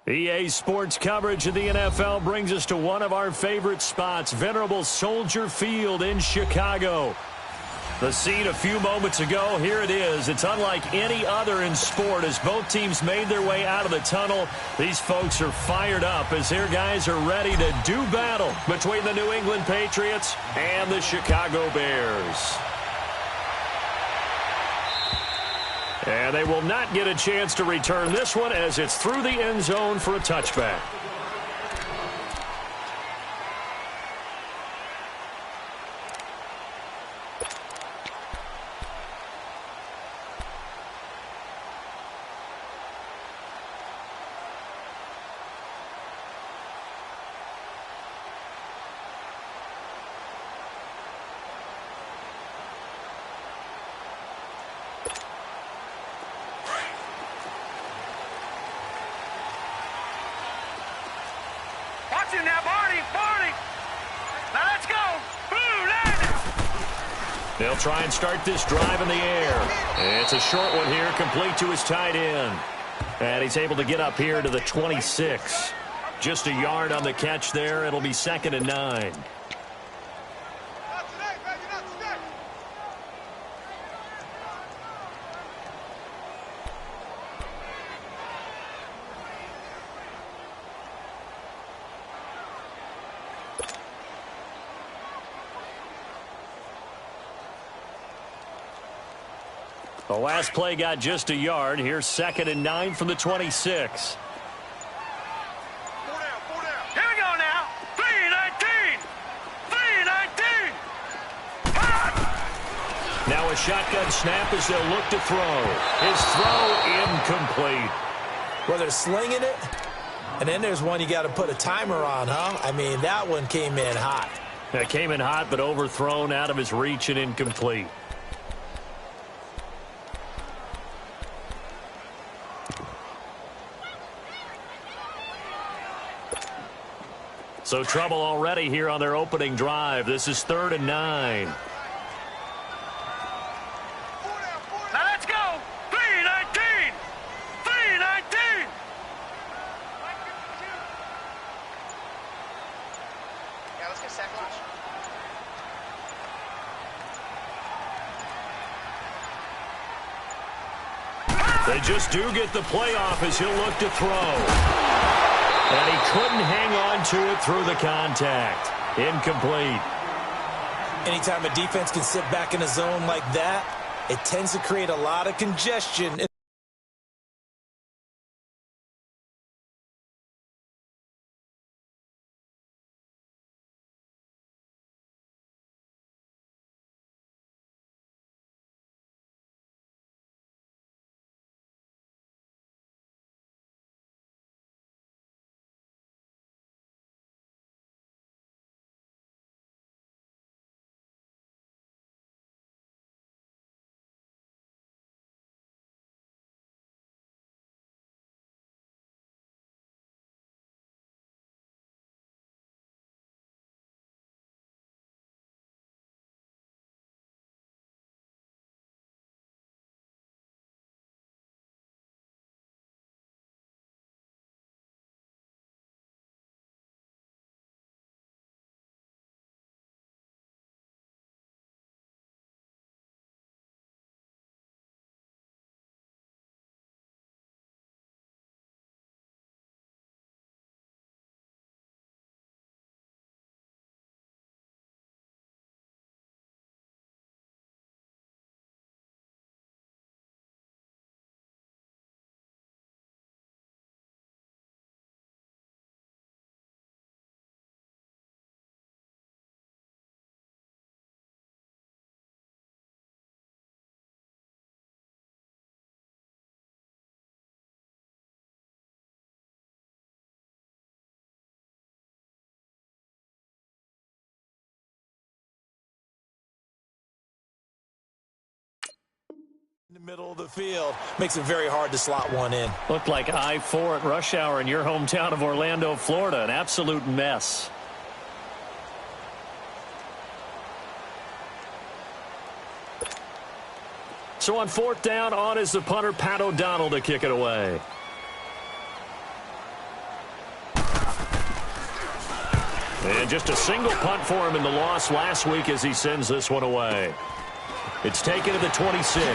EA Sports coverage of the NFL brings us to one of our favorite spots, venerable Soldier Field in Chicago. The scene a few moments ago, here it is. It's unlike any other in sport as both teams made their way out of the tunnel. These folks are fired up as their guys are ready to do battle between the New England Patriots and the Chicago Bears. And they will not get a chance to return this one as it's through the end zone for a touchback. Now, Barney. Now let's go. They'll try and start this drive in the air. It's a short one here, complete to his tight end. And he's able to get up here to the 26. Just a yard on the catch there. It'll be 2nd and 9. The last play got just a yard. Here's 2nd and 9 from the 26. Here we go now. 3-19. Now a shotgun snap as they'll look to throw. His throw incomplete. Well, they're slinging it. And then there's one you got to put a timer on, huh? I mean, that one came in hot. That came in hot, but overthrown out of his reach and incomplete. So trouble already here on their opening drive. This is 3rd and 9. Now let's go. 3-19. Yeah, let's get sack lunch. They just do get the playoff as he'll look to throw. And he couldn't hang on to it through the contact. Incomplete. Anytime a defense can sit back in a zone like that, it tends to create a lot of congestion. In the middle of the field. Makes it very hard to slot one in. Looked like I-4 at rush hour in your hometown of Orlando, Florida. An absolute mess. So on 4th down, on is the punter, Pat O'Donnell, to kick it away. And just a single punt for him in the loss last week as he sends this one away. It's taken to the 26.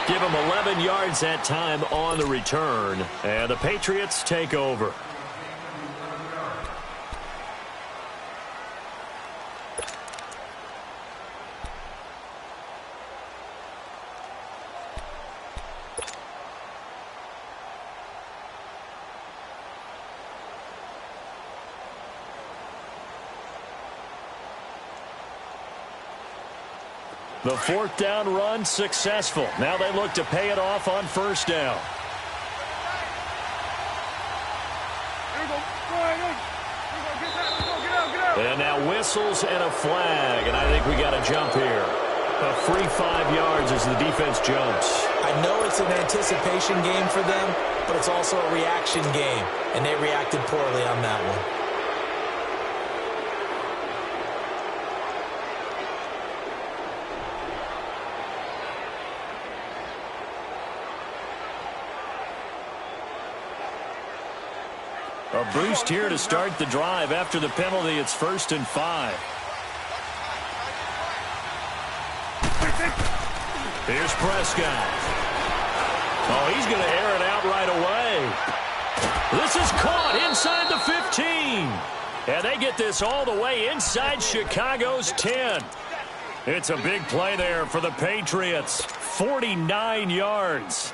Give him 11 yards that time on the return. And the Patriots take over. The fourth down run successful. Now they look to pay it off on first down. And now whistles and a flag, and I think we got a jump here. A free 5 yards as the defense jumps. I know it's an anticipation game for them, but it's also a reaction game, and they reacted poorly on that one. A boost here to start the drive. After the penalty, it's 1st and 5. Here's Prescott. Oh, he's going to air it out right away. This is caught inside the 15. And they get this all the way inside Chicago's 10. It's a big play there for the Patriots. 49 yards.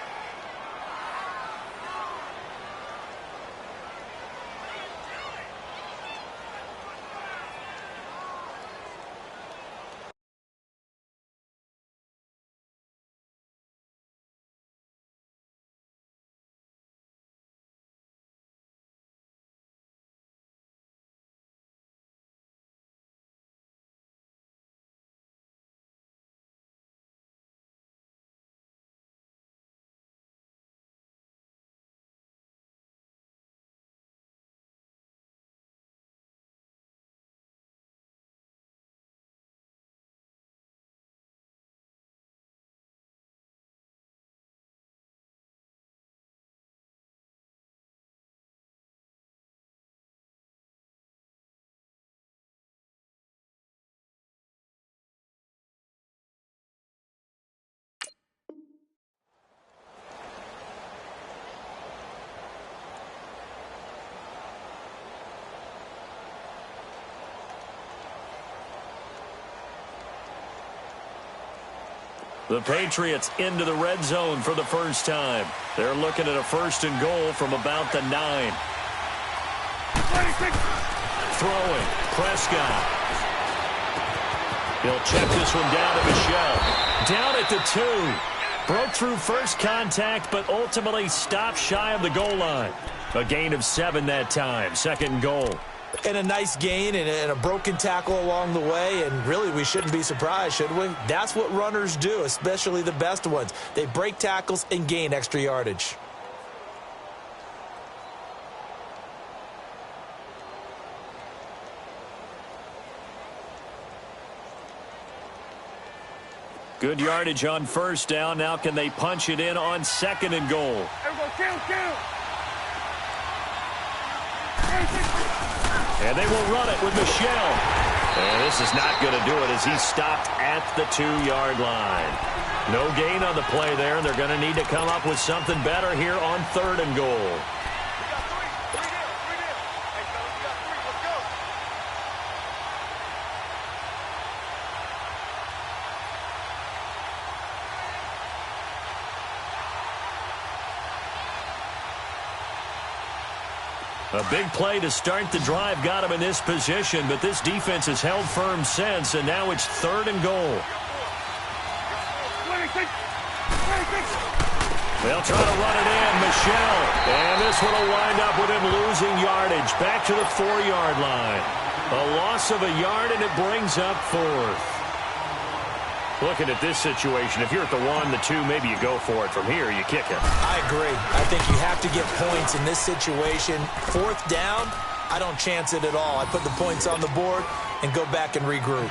The Patriots into the red zone for the first time. They're looking at a 1st and goal from about the 9. Throwing. Prescott. He'll check this one down to Michel. Down at the 2. Broke through first contact, but ultimately stopped shy of the goal line. A gain of 7 that time. 2nd and goal. And a nice gain and a broken tackle along the way, and really we shouldn't be surprised, should we? That's what runners do, especially the best ones. They break tackles and gain extra yardage. Good yardage on first down. Now can they punch it in on 2nd and goal? And they will run it with Michel. And this is not going to do it as he's stopped at the 2-yard line. No gain on the play there, and they're going to need to come up with something better here on 3rd and goal. A big play to start the drive got him in this position, but this defense has held firm since, and now it's 3rd and goal. They'll try to run it in, Michel. And this one will wind up with him losing yardage back to the 4-yard line. A loss of a yard, and it brings up 4th. Looking at this situation, if you're at the 1, the 2, maybe you go for it. From here, you kick it. I agree. I think you have to get points in this situation. 4th down, I don't chance it at all. I put the points on the board and go back and regroup.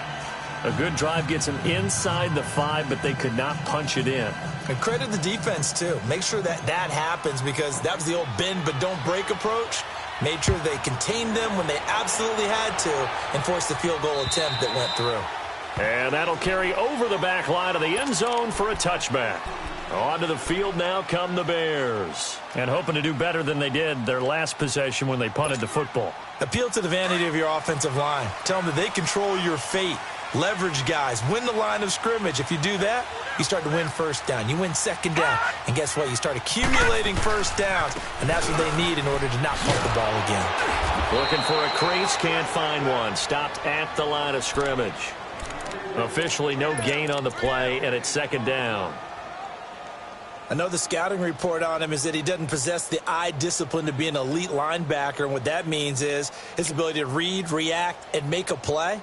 A good drive gets them inside the 5, but they could not punch it in. And credit the defense, too. Make sure that that happens, because that was the old bend but don't break approach. Made sure they contained them when they absolutely had to and forced the field goal attempt that went through. And that'll carry over the back line of the end zone for a touchback. Onto the field now come the Bears. And hoping to do better than they did their last possession when they punted the football. Appeal to the vanity of your offensive line. Tell them that they control your fate. Leverage guys. Win the line of scrimmage. If you do that, you start to win first down. You win second down. And guess what? You start accumulating first downs. And that's what they need in order to not pump the ball again. Looking for a crease. Can't find one. Stopped at the line of scrimmage. Officially no gain on the play, and it's second down. I know the scouting report on him is that he doesn't possess the eye discipline to be an elite linebacker, and what that means is his ability to read, react, and make a play.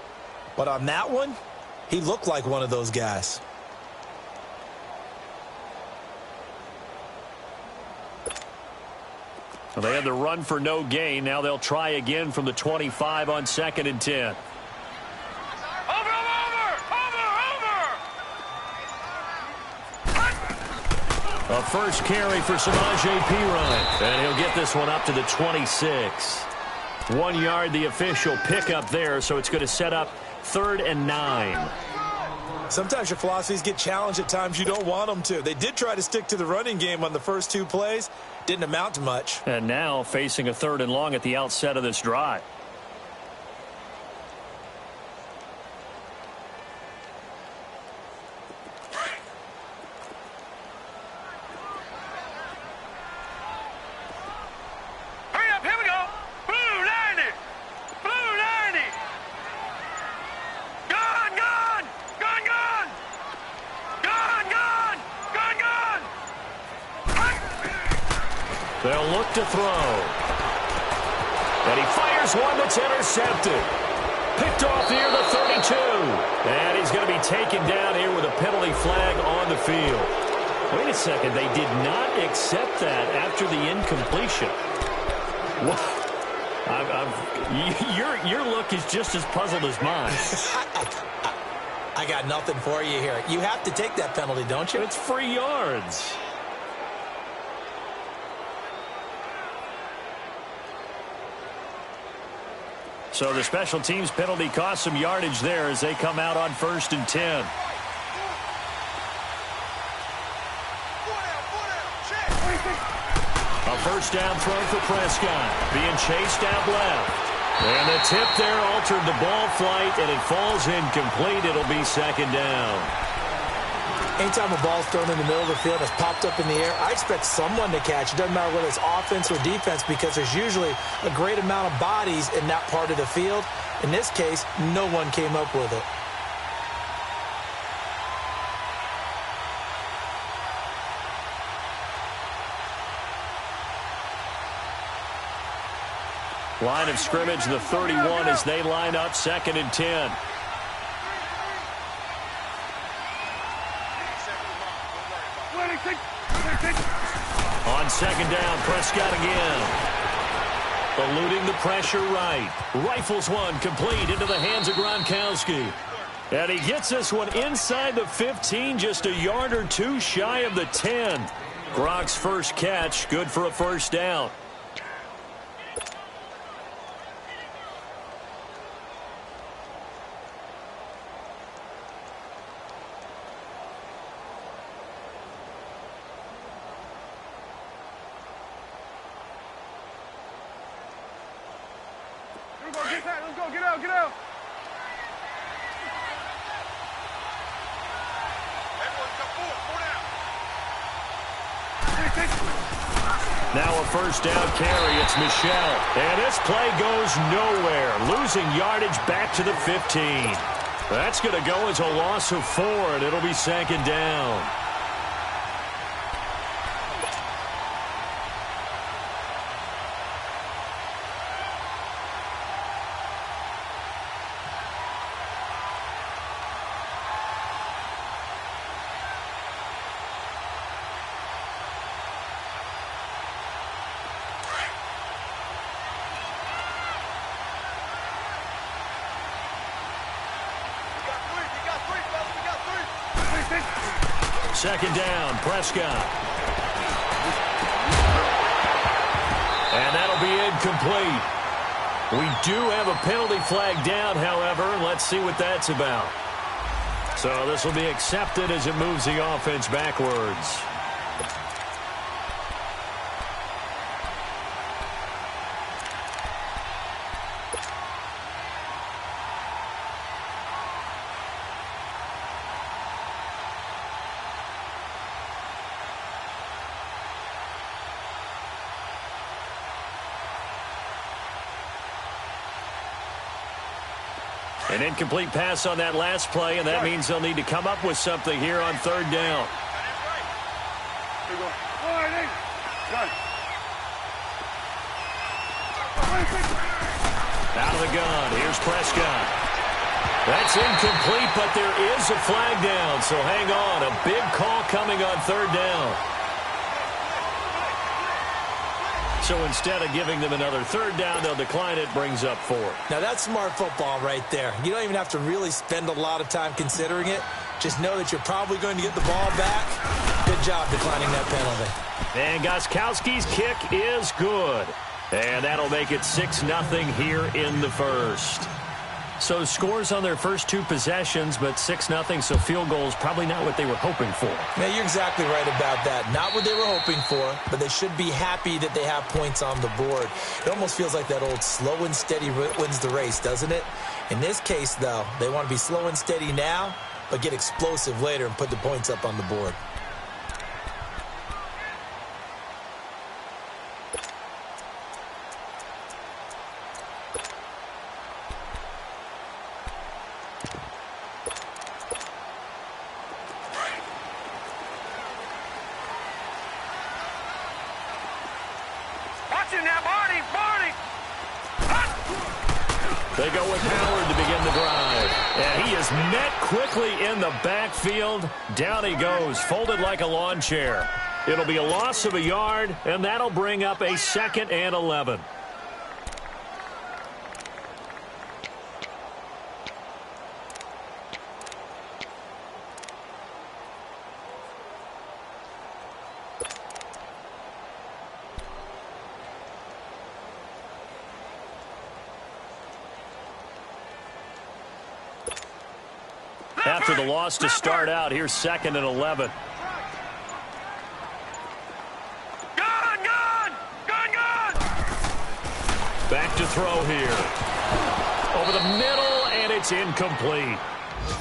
But on that one, he looked like one of those guys. Well, they had the run for no gain. Now they'll try again from the 25 on 2nd and 10. A first carry for Samaje Perine. And he'll get this one up to the 26. 1 yard, the official pickup there, so it's going to set up 3rd and 9. Sometimes your philosophies get challenged at times you don't want them to. They did try to stick to the running game on the first 2 plays. Didn't amount to much. And now facing a 3rd and long at the outset of this drive. They'll look to throw. And he fires one that's intercepted. Picked off near the 32. And he's going to be taken down here with a penalty flag on the field. Wait a second. They did not accept that after the incompletion. What? Your look is just as puzzled as mine. I got nothing for you here. You have to take that penalty, don't you? It's free yards. So the special teams penalty cost some yardage there as they come out on 1st and 10. A first down throw for Prescott. Being chased out left. And the tip there altered the ball flight, and it falls incomplete. It'll be 2nd down. Anytime a ball's thrown in the middle of the field and it's popped up in the air, I expect someone to catch. It doesn't matter whether it's offense or defense because there's usually a great amount of bodies in that part of the field. In this case, no one came up with it. Line of scrimmage, the 31 as they line up 2nd and 10. On 2nd down, Prescott again. Eluding the pressure right. Rifles one complete into the hands of Gronkowski. And he gets this one inside the 15, just a yard or 2 shy of the 10. Gronk's first catch, good for a first down. Let's go, get out, get out. Everyone come forward, Now a first down carry, it's Michel. And this play goes nowhere, losing yardage back to the 15. That's going to go as a loss of 4, and it'll be 2nd down. Second down, Prescott. And that'll be incomplete. We do have a penalty flag down, however. Let's see what that's about. So this will be accepted as it moves the offense backwards. An incomplete pass on that last play, and that means they'll need to come up with something here on third down. Out of the gun, here's Prescott. That's incomplete, but there is a flag down, so hang on. A big call coming on third down. So instead of giving them another third down, they'll decline it, brings up 4. Now, that's smart football right there. You don't even have to really spend a lot of time considering it. Just know that you're probably going to get the ball back. Good job declining that penalty. And Gostkowski's kick is good. And that'll make it 6-0 here in the first. So scores on their first 2 possessions, but 6-0, so field goals probably not what they were hoping for. Yeah, you're exactly right about that. Not what they were hoping for, but they should be happy that they have points on the board. It almost feels like that old slow and steady wins the race, doesn't it? In this case, though, they want to be slow and steady now, but get explosive later and put the points up on the board. They go with Howard to begin the drive. And he is met quickly in the backfield. Down he goes, folded like a lawn chair. It'll be a loss of a yard, and that'll bring up a 2nd and 11. After the loss to start out, here's 2nd and 11. Back to throw here. Over the middle, and it's incomplete.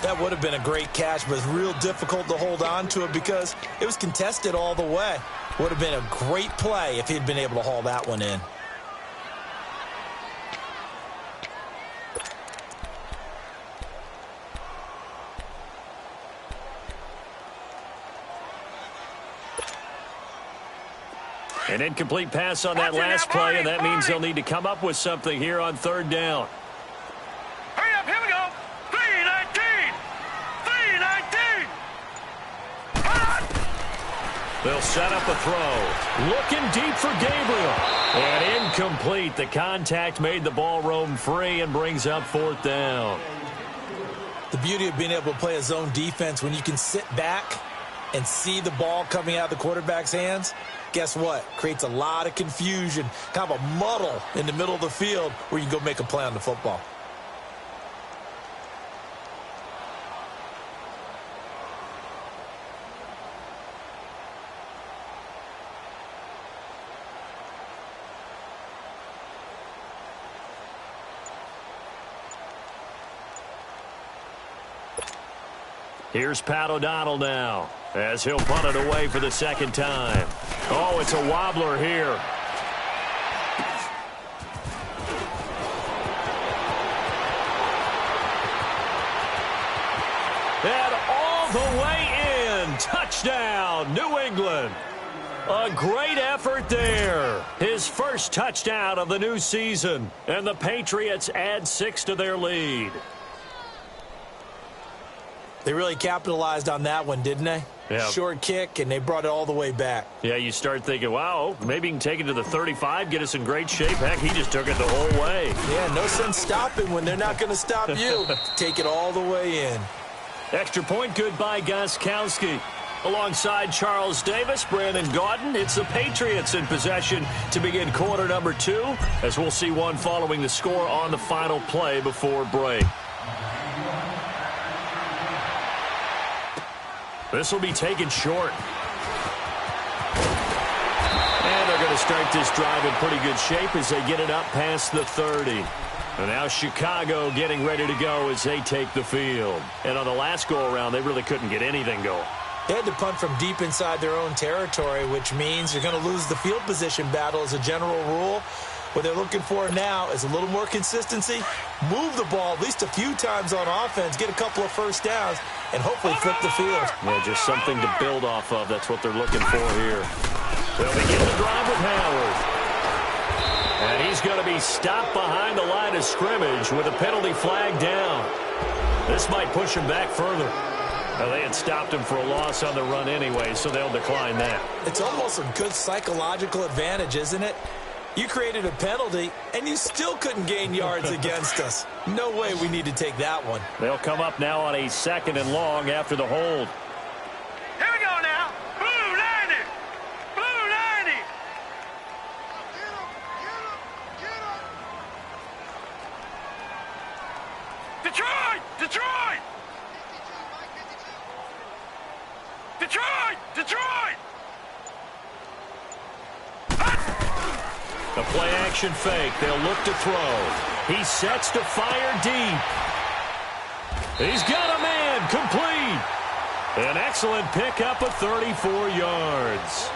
That would have been a great catch, but it's real difficult to hold on to it because it was contested all the way. Would have been a great play if he'd been able to haul that one in. An incomplete pass on that last play, and that means they'll need to come up with something here on third down. Hurry up, here we go. 3-19. 3-19. They'll set up a throw. Looking deep for Gabriel. And incomplete. The contact made the ball roam free and brings up 4th down. The beauty of being able to play a zone defense when you can sit back and see the ball coming out of the quarterback's hands, guess what? Creates a lot of confusion, kind of a muddle in the middle of the field where you can go make a play on the football. Here's Pat O'Donnell now as he'll punt it away for the 2nd time. Oh, it's a wobbler here. And all the way in. Touchdown, New England. A great effort there. His first touchdown of the new season. And the Patriots add 6 to their lead. They really capitalized on that one, didn't they? Yeah. Short kick, and they brought it all the way back. Yeah, you start thinking, wow, maybe he can take it to the 35, get us in great shape. Heck, he just took it the whole way. Yeah, no sense stopping when they're not going to stop you. Take it all the way in. Extra point, good by Gostkowski. Alongside Charles Davis, Brandon Gaudin, it's the Patriots in possession to begin quarter number 2, as we'll see one following the score on the final play before break. This will be taken short. And they're going to start this drive in pretty good shape as they get it up past the 30. And now Chicago getting ready to go as they take the field. And on the last go-around, they really couldn't get anything going. They had to punt from deep inside their own territory, which means you're going to lose the field position battle as a general rule. What they're looking for now is a little more consistency, move the ball at least a few times on offense, get a couple of first downs, and hopefully flip the field. Yeah, just something to build off of. That's what they're looking for here. They'll begin the drive with Howard. And he's going to be stopped behind the line of scrimmage with a penalty flag down. This might push him back further. Well, they had stopped him for a loss on the run anyway, so they'll decline that. It's almost a good psychological advantage, isn't it? You created a penalty, and you still couldn't gain yards against us. No way we need to take that one. They'll come up now on a 2nd and long after the hold. Here we go now. Blue 90. Blue 90. Detroit! Detroit! Detroit! Detroit! The play-action fake. They'll look to throw. He sets to fire deep. He's got a man. Complete. An excellent pickup of 34 yards.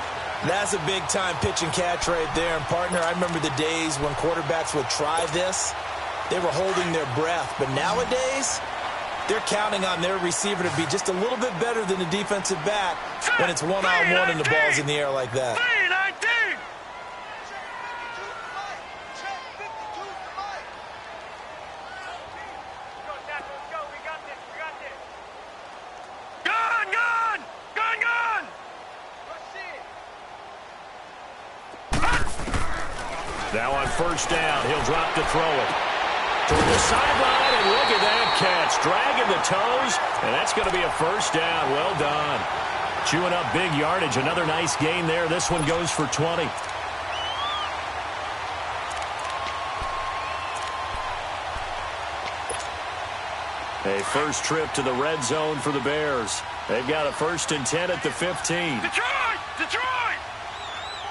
That's a big-time pitch and catch right there. And, partner, I remember the days when quarterbacks would try this. They were holding their breath. But nowadays, they're counting on their receiver to be just a little bit better than the defensive back when it's one-on-one and the ball's in the air like that. 319. Gun, gun! Gun, gun! Now on first down, he'll drop to throw it. Toward the sideline, and look at that catch. Dragging the toes, and that's going to be a first down. Well done. Chewing up big yardage. Another nice gain there. This one goes for 20. A first trip to the red zone for the Bears. They've got a 1st and 10 at the 15. Detroit! Detroit!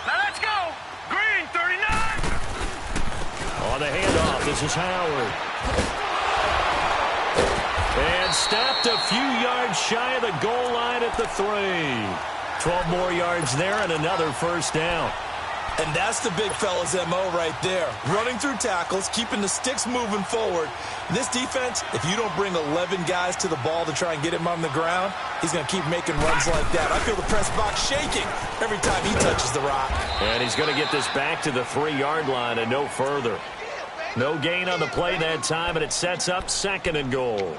Now let's go! Green, 39! On the handoff, this is Howard. And stopped a few yards shy of the goal line at the 3. 12 more yards there and another first down. And that's the big fella's MO right there. Running through tackles, keeping the sticks moving forward. This defense, if you don't bring 11 guys to the ball to try and get him on the ground, he's going to keep making runs like that. I feel the press box shaking every time he touches the rock. And he's going to get this back to the 3-yard line and no further. No gain on the play that time, and it sets up 2nd and goal.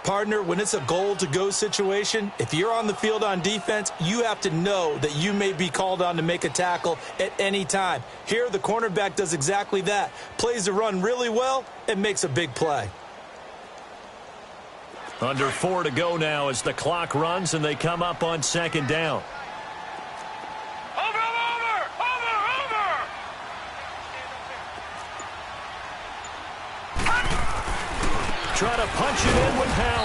Partner, when it's a goal-to-go situation, if you're on the field on defense, you have to know that you may be called on to make a tackle at any time. Here, the cornerback does exactly that. Plays the run really well and makes a big play. Under 4 to go now as the clock runs and they come up on 2nd down. Over, over, over, over! Try to punch it in with Howard.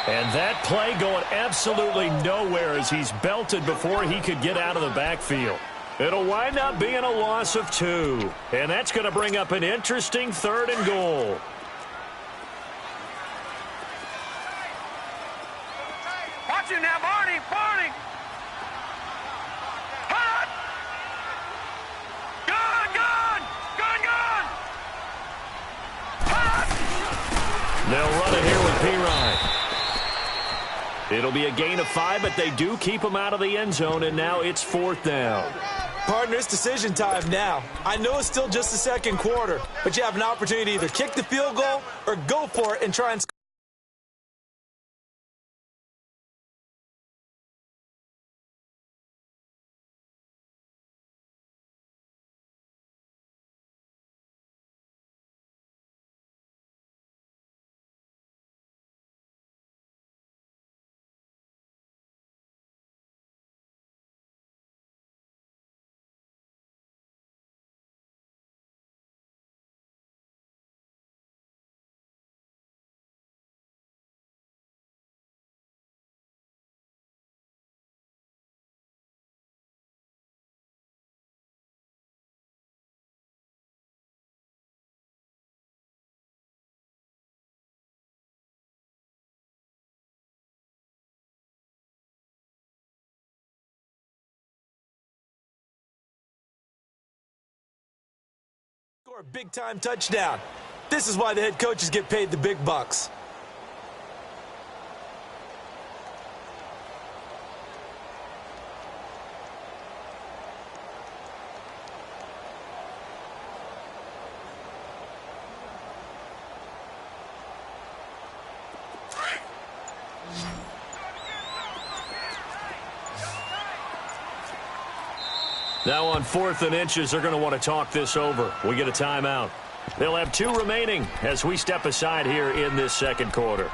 And that play going absolutely nowhere as he's belted before he could get out of the backfield. It'll wind up being a loss of 2. And that's going to bring up an interesting 3rd and goal. Watch it now, Barney, Barney! Hot! Gun, gun! Gun, gun! Hot! They'll run it here with P. It'll be a gain of 5, but they do keep him out of the end zone, and now it's 4th down. Partner, it's decision time now. I know it's still just the 2nd quarter, but you have an opportunity to either kick the field goal or go for it and try and score. a big-time touchdown. This is why the head coaches get paid the big bucks. Now on 4th and inches, they're going to want to talk this over. We get a timeout. They'll have 2 remaining as we step aside here in this second quarter.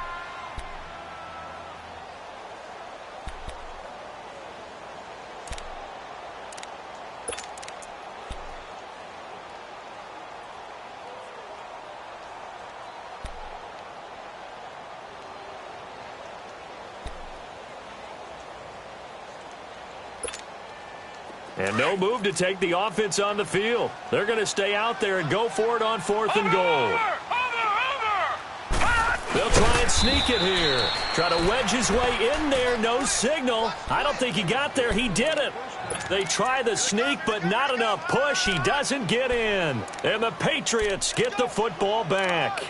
And no move to take the offense on the field. They're going to stay out there and go for it on 4th and goal. They'll try and sneak it here. Try to wedge his way in there. No signal. I don't think he got there. He didn't. They try the sneak, but not enough push. He doesn't get in. And the Patriots get the football back.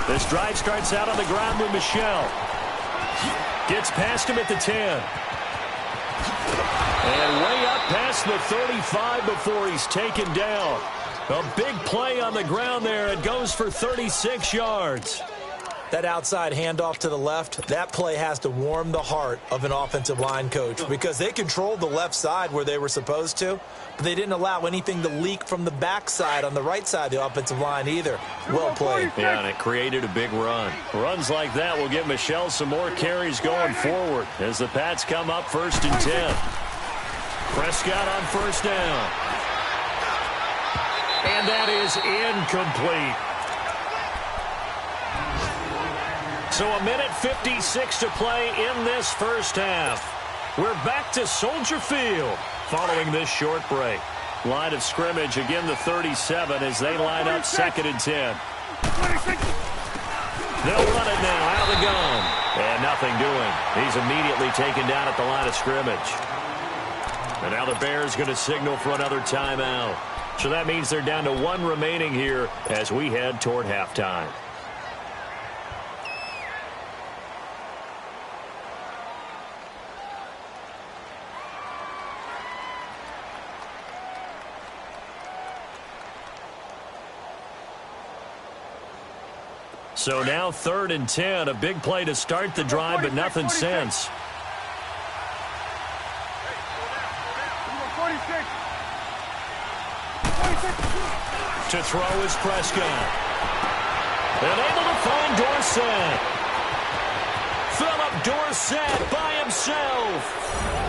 This drive starts out on the ground with Michel. Gets past him at the 10. And way up past the 35 before he's taken down. A big play on the ground there. It goes for 36 yards. That outside handoff to the left, that play has to warm the heart of an offensive line coach because they controlled the left side where they were supposed to, but they didn't allow anything to leak from the backside on the right side of the offensive line either. Well played. Yeah, and it created a big run. Runs like that will give Michel some more carries going forward as the Pats come up 1st and 10. Prescott on 1st down. And that is incomplete. So a minute 56 to play in this first half. We're back to Soldier Field following this short break. Line of scrimmage, again the 37 as they line up 2nd and 10. They'll run it now out of the gun. And nothing doing. He's immediately taken down at the line of scrimmage. And now the Bears going to signal for another timeout. So that means they're down to 1 remaining here as we head toward halftime. So now 3rd and 10, a big play to start the drive, but nothing since. To throw is Prescott. And able to find Dorsett. Philip Dorsett by himself.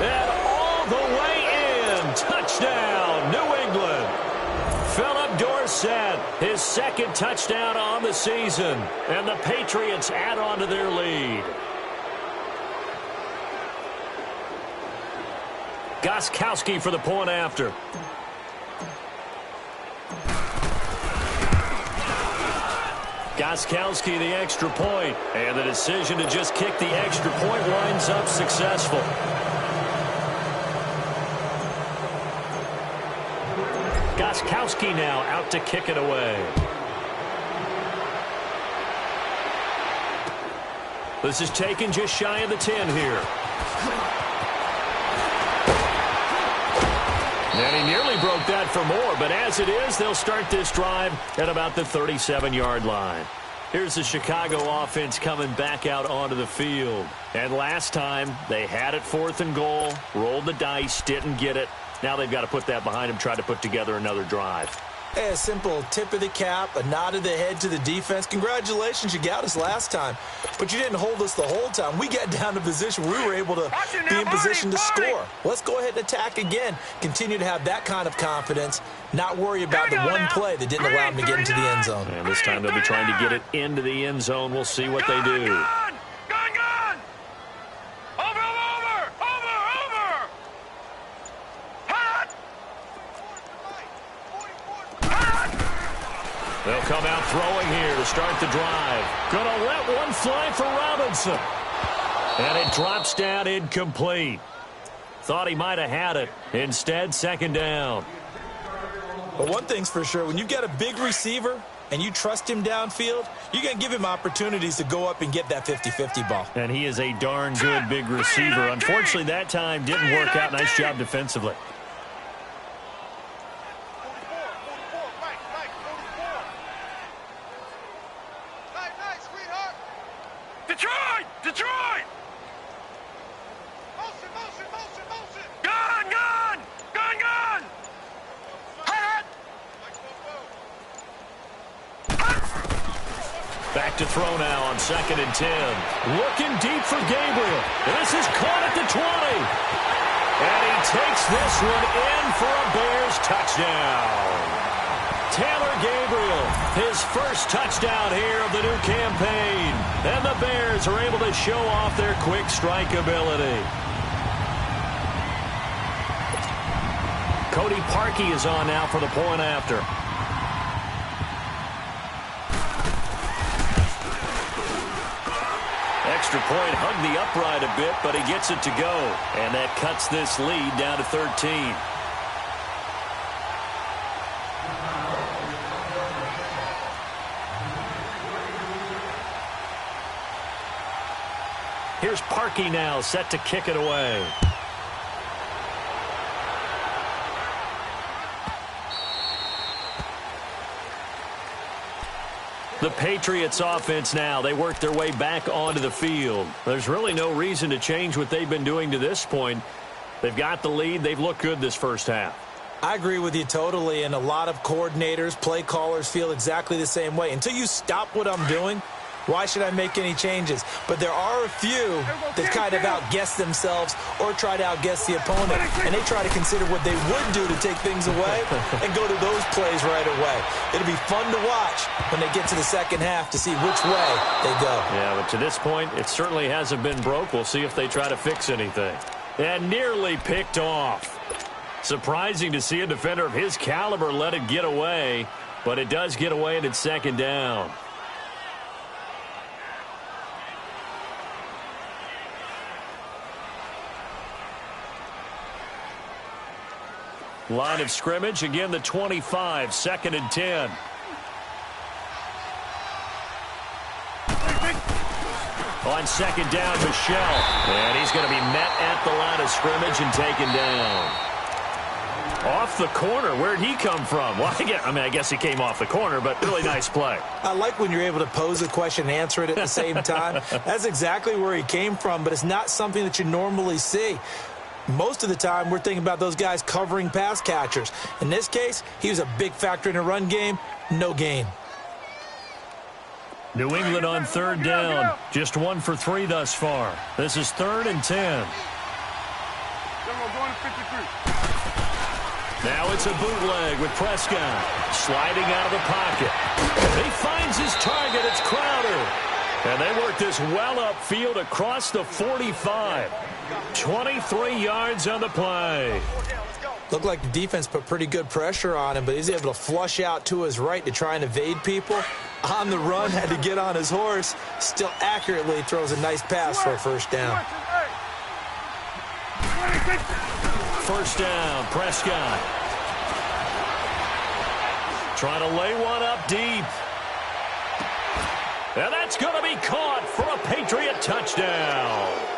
And all the way in. Touchdown, New England. Philip Dorsett, his 2nd touchdown on the season. And the Patriots add on to their lead. Gostkowski for the point after. Gostkowski the extra point. And the decision to just kick the extra point winds up successful. Gostkowski now out to kick it away. This is taken just shy of the 10 here. And he nearly broke that for more, but as it is, they'll start this drive at about the 37-yard line. Here's the Chicago offense coming back out onto the field. And last time, they had it 4th and goal, rolled the dice, didn't get it. Now they've got to put that behind them, try to put together another drive. Hey, a simple tip of the cap, a nod of the head to the defense. Congratulations, you got us last time. But you didn't hold us the whole time. We got down to position where we were able to be in position to score. Let's go ahead and attack again. Continue to have that kind of confidence. Not worry about the one play that didn't allow them to get into the end zone. And this time they'll be trying to get it into the end zone. We'll see what they do. Gone! Over! Hot! They'll come out throwing here to start the drive. Gonna let one fly for Robinson. And it drops down incomplete. Thought he might have had it. Instead, second down. But one thing's for sure, when you got a big receiver and you trust him downfield, you're going to give him opportunities to go up and get that 50-50 ball. And he is a darn good big receiver. Unfortunately, that time didn't work out. Nice job defensively. Detroit! Motion! Gone! Hot! Back to throw now on 2nd and 10. Looking deep for Gabriel. This is caught at the 20. And he takes this one in for a Bears touchdown. Taylor Gabriel, his first touchdown here of the new campaign. And the Bears are able to show off their quick strike ability. Cody Parkey is on now for the point after. Extra point hugged the upright a bit, but he gets it to go. And that cuts this lead down to 13. Here's Parkey now, set to kick it away. The Patriots offense now, they work their way back onto the field. There's really no reason to change what they've been doing to this point. They've got the lead. They've looked good this first half. I agree with you totally, and a lot of coordinators, play callers feel exactly the same way. Until you stop what I'm doing, why should I make any changes? But there are a few that kind of outguess themselves or try to outguess the opponent, and they try to consider what they would do to take things away and go to those plays right away. It'll be fun to watch when they get to the second half to see which way they go. Yeah, but to this point, it certainly hasn't been broke. We'll see if they try to fix anything. And nearly picked off. Surprising to see a defender of his caliber let it get away, but it does get away and it's second down. Line of scrimmage, again the 25, 2nd and 10. On second down, Michelle. And he's going to be met at the line of scrimmage and taken down. Off the corner. Where'd he come from? Well, I guess he came off the corner, but really nice play. I like when you're able to pose a question and answer it at the same time. That's exactly where he came from, but it's not something that you normally see. Most of the time, we're thinking about those guys covering pass catchers. In this case, he was a big factor in the run game. No gain. New England on third down. Just 1 for 3 thus far. This is 3rd and 10. Now it's a bootleg with Prescott. Sliding out of the pocket. He finds his target. It's Crowder. And they work this well upfield across the 45. 23 yards on the play. Looked like the defense put pretty good pressure on him, but he's able to flush out to his right to try and evade people. On the run, had to get on his horse. Still accurately throws a nice pass for a first down. First down, Prescott. Trying to lay one up deep. And that's going to be caught for a Patriot touchdown.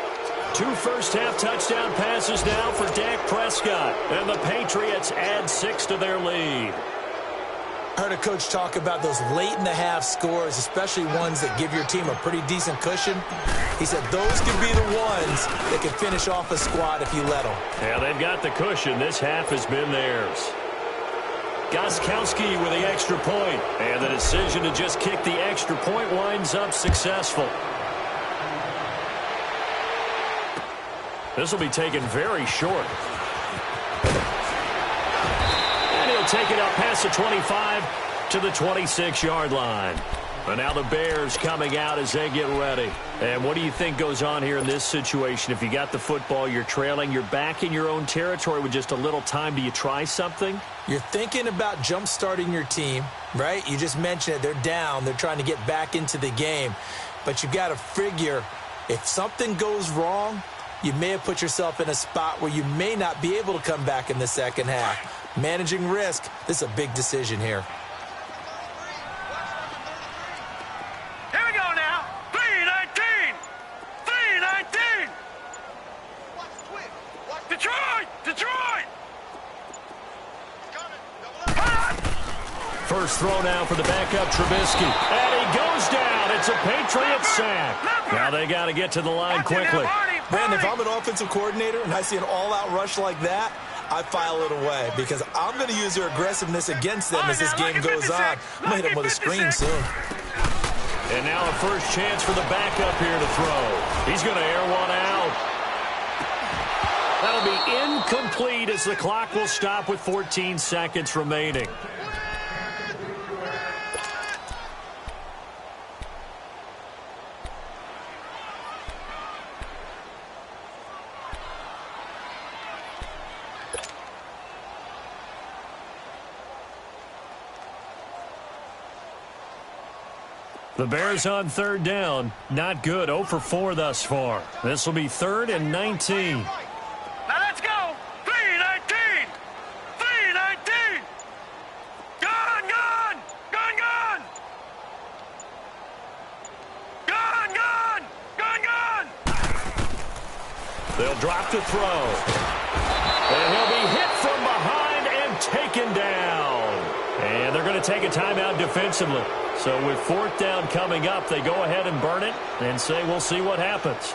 2 first-half touchdown passes now for Dak Prescott. And the Patriots add 6 to their lead. I heard a coach talk about those late-in-the-half scores, especially ones that give your team a pretty decent cushion. He said those could be the ones that can finish off a squad if you let them. Yeah, they've got the cushion. This half has been theirs. Gostkowski with the extra point. And the decision to just kick the extra point winds up successful. This will be taken very short. And he'll take it up past the 25 to the 26-yard line. And now the Bears coming out as they get ready. And what do you think goes on here in this situation? If you got the football, you're trailing, you're back in your own territory with just a little time. Do you try something? You're thinking about jump-starting your team, right? You just mentioned it. They're down. They're trying to get back into the game. But you've got to figure if something goes wrong, you may have put yourself in a spot where you may not be able to come back in the second half. Managing risk, this is a big decision here. Here we go now. 3-19. 3-19. Detroit! Detroit! First throw now for the backup Trubisky. And he goes down. It's a Patriot sack. Now they got to get to the line quickly. Brandon, if I'm an offensive coordinator and I see an all-out rush like that, I file it away because I'm going to use their aggressiveness against them as this game goes on. I'm going to hit them with a screen soon. And now a first chance for the backup here to throw. He's going to air one out. That'll be incomplete as the clock will stop with 14 seconds remaining. The Bears on third down. Not good. 0 for 4 thus far. This will be 3rd and 19. Now let's go. 3-19. 3-19. Gone, gone. Gone, gone. Gone, gone. Gone, gone. They'll drop to throw. And he'll be hit from behind and taken down. And they're going to take a timeout defensively. So with 4th down coming up, they go ahead and burn it and say we'll see what happens.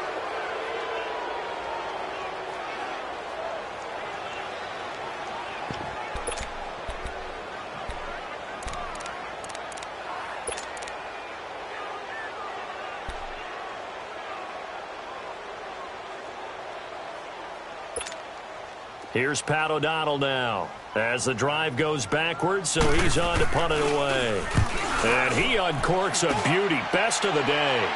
Here's Pat O'Donnell now as the drive goes backwards, so he's on to punt it away. And he uncorks a beauty. Best of the day.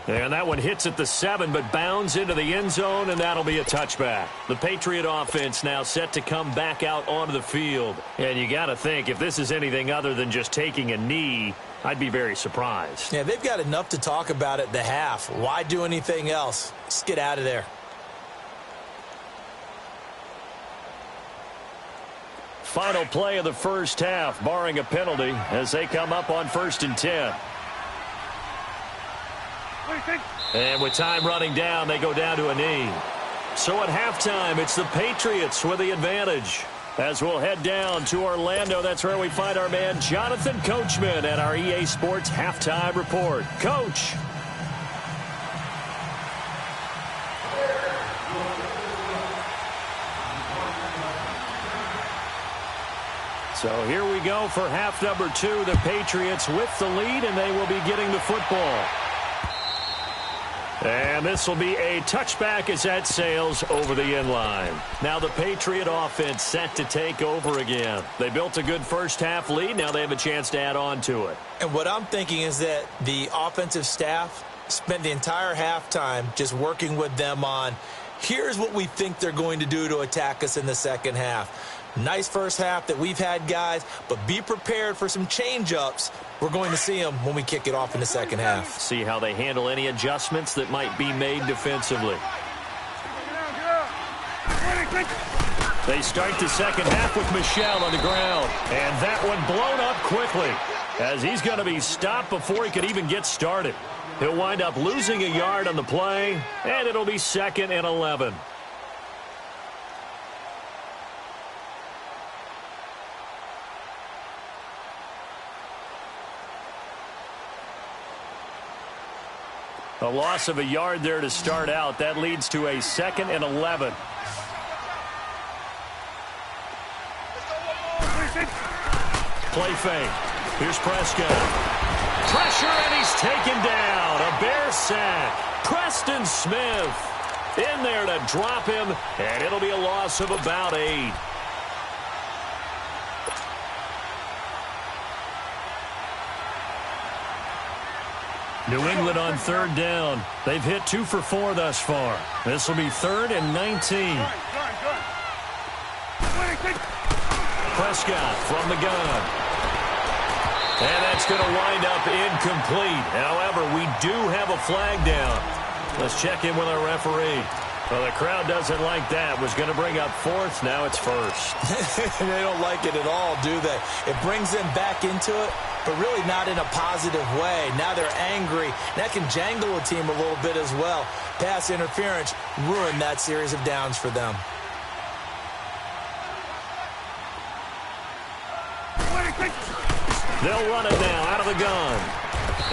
And that one hits at the 7, but bounds into the end zone, and that'll be a touchback. The Patriot offense now set to come back out onto the field. And you got to think, if this is anything other than just taking a knee, I'd be very surprised. Yeah, they've got enough to talk about at the half. Why do anything else? Just get out of there. Final play of the first half, barring a penalty, as they come up on 1st and 10. And with time running down, they go down to a knee. So at halftime, it's the Patriots with the advantage. As we'll head down to Orlando, that's where we find our man Jonathan Coachman at our EA Sports Halftime Report. Coach. So here we go for half number 2. The Patriots with the lead, and they will be getting the football. And this will be a touchback as that sails over the end line. Now the Patriot offense set to take over again. They built a good first half lead. Now they have a chance to add on to it. And what I'm thinking is that the offensive staff spent the entire halftime just working with them on, here's what we think they're going to do to attack us in the second half. Nice first half that we've had, guys, but be prepared for some change-ups. We're going to see them when we kick it off in the second half. See how they handle any adjustments that might be made defensively. They start the second half with Michel on the ground. And that one blown up quickly as he's going to be stopped before he could even get started. He'll wind up losing a yard on the play, and it'll be 2nd and 11. A loss of a yard there to start out. That leads to a 2nd and 11. Play fake. Here's Prescott. Pressure, and he's taken down. A Bear sack. Preston Smith in there to drop him, and it'll be a loss of about 8. New England on 3rd down. They've hit 2 for 4 thus far. This will be 3rd and 19. Prescott from the gun. And that's going to wind up incomplete. However, we do have a flag down. Let's check in with our referee. Well, the crowd doesn't like that. Was going to bring up 4th. Now it's 1st. They don't like it at all, do they? It brings them back into it, but really not in a positive way. Now they're angry. That can jangle a team a little bit as well. Pass interference ruined that series of downs for them. They'll run it now out of the gun.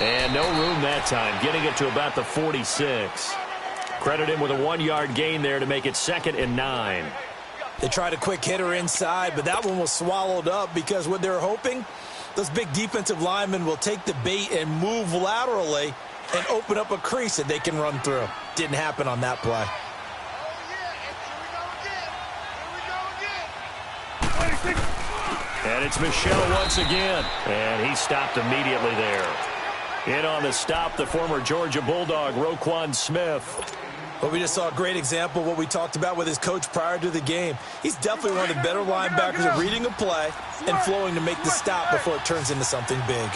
And no room that time, getting it to about the 46. Credit him with a 1-yard gain there to make it 2nd and 9. They tried a quick hitter inside, but that one was swallowed up because what they're hoping, those big defensive linemen will take the bait and move laterally and open up a crease that they can run through. Didn't happen on that play. And it's Michel once again. And he stopped immediately there. In on the stop, the former Georgia Bulldog, Roquan Smith. Well, we just saw a great example of what we talked about with his coach prior to the game. He's definitely one of the better linebackers at reading a play and flowing to make the stop before it turns into something big.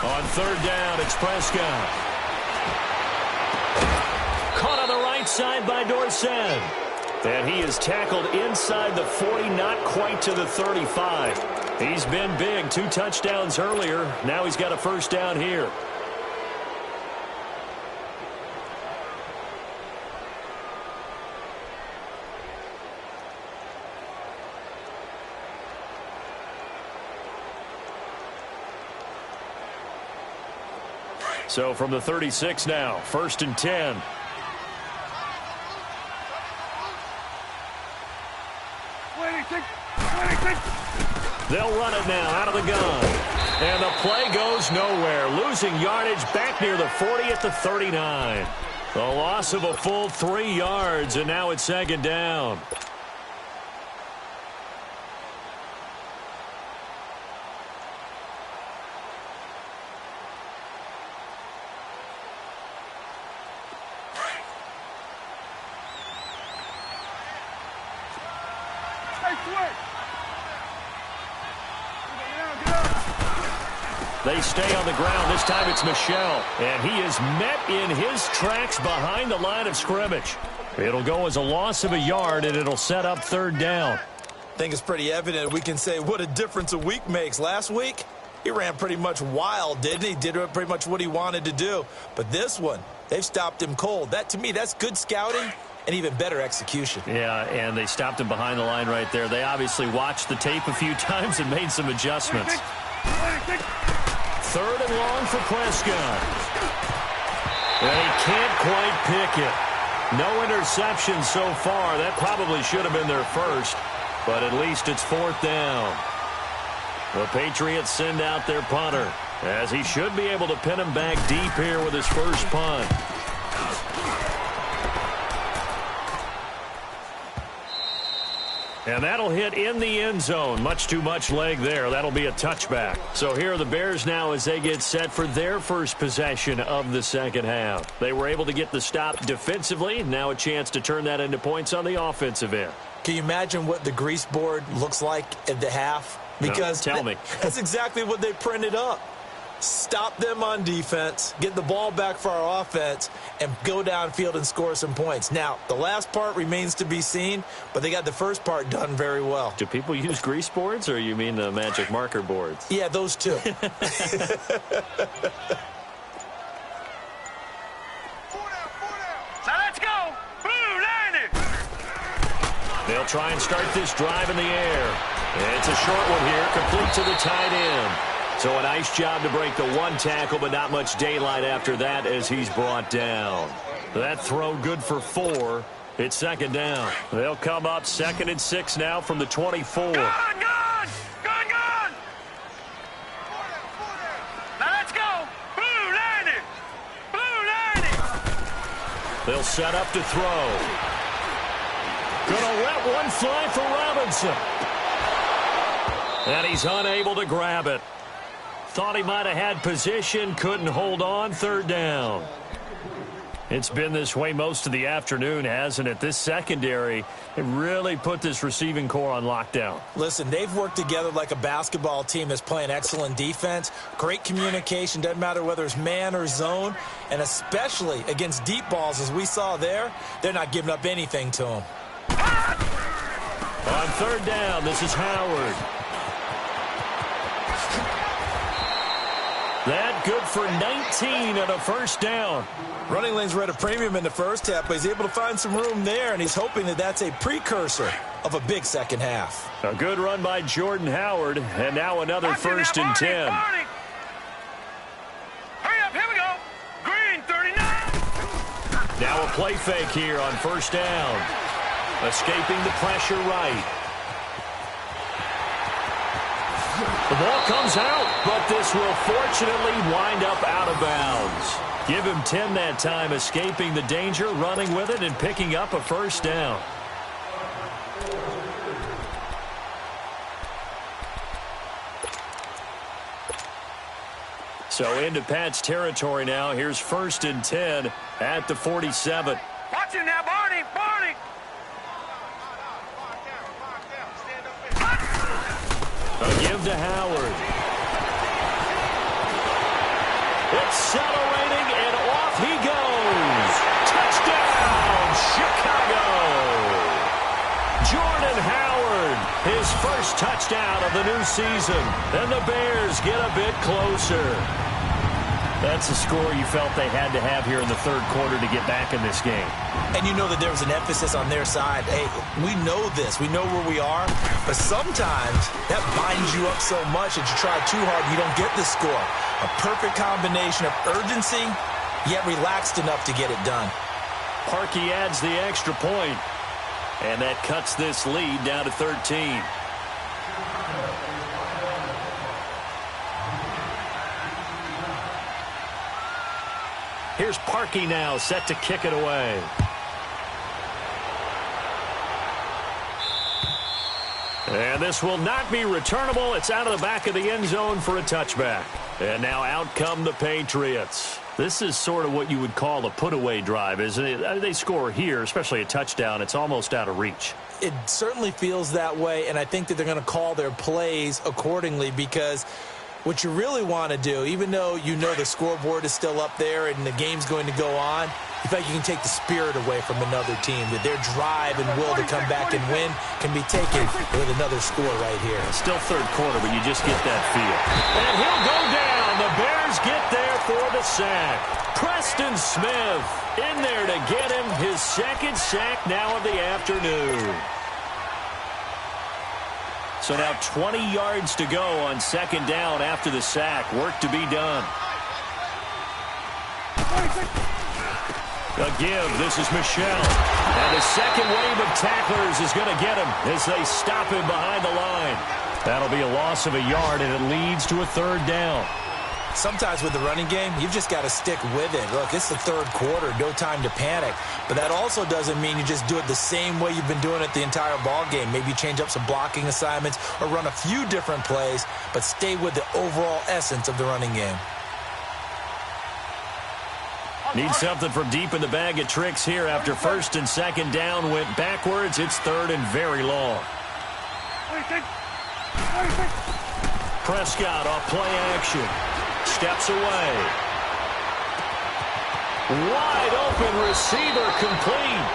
On 3rd down, it's Prescott. Caught on the right side by Dorsett. And he is tackled inside the 40, not quite to the 35. He's been big, 2 touchdowns earlier. Now he's got a 1st down here. So from the 36 now, 1st and 10. They'll run it now out of the gun. And the play goes nowhere. Losing yardage back near the 40 at the 39. The loss of a full 3 yards, and now it's 2nd down. They stay on the ground. This time it's Michel. And he is met in his tracks behind the line of scrimmage. It'll go as a loss of a yard, and it'll set up 3rd down. I think it's pretty evident. We can say what a difference a week makes. Last week, he ran pretty much wild, didn't he? Did pretty much what he wanted to do. But this one, they've stopped him cold. That, to me, that's good scouting and even better execution. Yeah, and they stopped him behind the line right there. They obviously watched the tape a few times and made some adjustments. 3rd and long for Prescott. And he can't quite pick it. No interception so far. That probably should have been their 1st, but at least it's 4th down. The Patriots send out their punter, as he should be able to pin him back deep here with his 1st punt. And that'll hit in the end zone. Much too much leg there. That'll be a touchback. So here are the Bears now as they get set for their first possession of the 2nd half. They were able to get the stop defensively. Now a chance to turn that into points on the offensive end. Can you imagine what the grease board looks like at the half? Because no, tell me. That's exactly what they printed up. Stop them on defense, get the ball back for our offense, and go downfield and score some points. Now, the last part remains to be seen, but they got the first part done very well. Do people use grease boards, or you mean the magic marker boards? Yeah, those two. So let's go. Blue line it. They'll try and start this drive in the air. And it's a short one here, complete to the tight end. So a nice job to break the 1 tackle, but not much daylight after that as he's brought down. That throw good for 4. It's second down. They'll come up 2nd and 6 now from the 24. Gone! Now let's go! Blue 90! Blue 90! They'll set up to throw. Gonna let one fly for Robinson. And he's unable to grab it. Thought he might have had position, couldn't hold on, 3rd down. It's been this way most of the afternoon, hasn't it? This secondary, it really put this receiving core on lockdown. Listen, they've worked together like a basketball team that's playing excellent defense. Great communication, doesn't matter whether it's man or zone. And especially against deep balls, as we saw there, they're not giving up anything to them. On 3rd down, this is Howard. That good for 19 and a 1st down. Running lanes were at a premium in the first half, but he's able to find some room there, and he's hoping that that's a precursor of a big second half. A good run by Jordan Howard, and now another 1st and 10. Hurry up, here we go. Green 39. Now a play fake here on 1st down. Escaping the pressure right. The ball comes out, but this will fortunately wind up out of bounds. Give him 10 that time, escaping the danger, running with it, and picking up a 1st down. So into Pat's territory now. Here's 1st and 10 at the 47. Watch him now, Barney. A give to Howard. Accelerating, and off he goes. Touchdown, Chicago. Jordan Howard, his 1st touchdown of the new season. And the Bears get a bit closer. That's a score you felt they had to have here in the 3rd quarter to get back in this game. And you know that there was an emphasis on their side. Hey, we know this. We know where we are. But sometimes that binds you up so much that you try too hard and you don't get the score. A perfect combination of urgency, yet relaxed enough to get it done. Parkey adds the extra point, and that cuts this lead down to 13. Here's Parkey now, set to kick it away. And this will not be returnable. It's out of the back of the end zone for a touchback. And now out come the Patriots. This is sort of what you would call a put-away drive, isn't it? They score here, especially a touchdown. It's almost out of reach. It certainly feels that way, and I think that they're going to call their plays accordingly because what you really want to do, even though you know the scoreboard is still up there and the game's going to go on, you feel like you can take the spirit away from another team, that their drive and will to come back and win can be taken with another score right here. Still 3rd quarter, but you just get that feel. And he'll go down. The Bears get there for the sack. Preston Smith in there to get him his 2nd sack now of the afternoon. So now 20 yards to go on 2nd down after the sack. Work to be done. A give. This is Michel. And the second wave of tacklers is going to get him as they stop him behind the line. That'll be a loss of a yard, and it leads to a 3rd down. Sometimes with the running game, you've just got to stick with it. Look, it's the 3rd quarter, no time to panic. But that also doesn't mean you just do it the same way you've been doing it the entire ball game. Maybe change up some blocking assignments or run a few different plays, but stay with the overall essence of the running game. Need something from deep in the bag of tricks here after 1st and 2nd down went backwards. It's 3rd and very long. Prescott off play action. Steps away. Wide open receiver complete.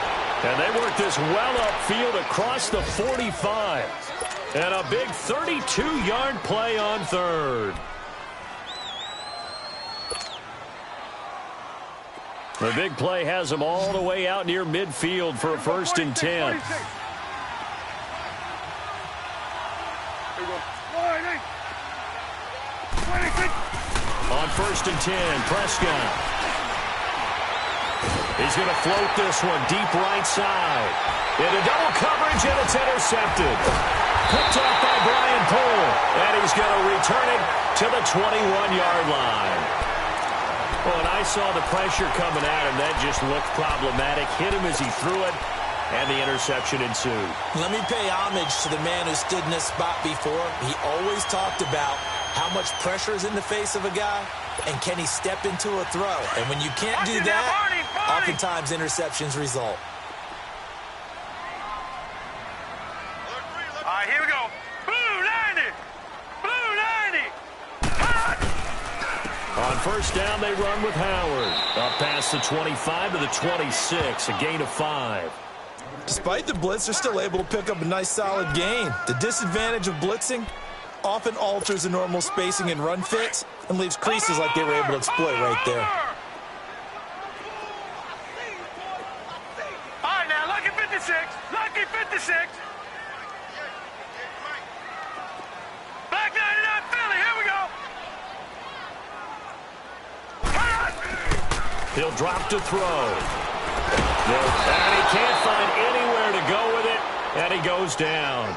And they work this well upfield across the 45. And a big 32-yard play on 3rd. The big play has them all the way out near midfield for a 1st and 10. On 1st and 10, Prescott. He's going to float this one deep right side. Into double coverage, and it's intercepted. Picked off by Brian Poole, and he's going to return it to the 21-yard line. Well, and I saw the pressure coming at him. That just looked problematic. Hit him as he threw it, and the interception ensued. Let me pay homage to the man who stood in this spot before. He always talked about how much pressure is in the face of a guy, and can he step into a throw? And when you can't do that, oftentimes interceptions result. All right, here we go. Blue 90. Blue 90. On first down, they run with Howard. Up past the 25 to the 26, a gain of 5. Despite the blitz, they're still able to pick up a nice solid gain. The disadvantage of blitzing often alters the normal spacing and run fits and leaves creases like they were able to exploit right there. All right, now, lucky 56. Lucky 56. Black 99 Philly, here we go. He'll drop to throw. And he can't find anywhere to go with it, and he goes down.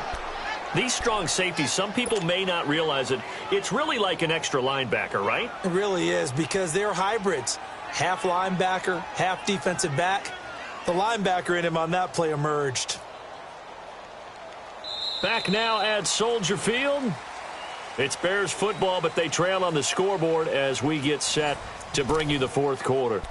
These strong safeties, some people may not realize it. It's really like an extra linebacker, right? It really is, because they're hybrids. Half linebacker, half defensive back. The linebacker in him on that play emerged. Back now at Soldier Field. It's Bears football, but they trail on the scoreboard as we get set to bring you the fourth quarter.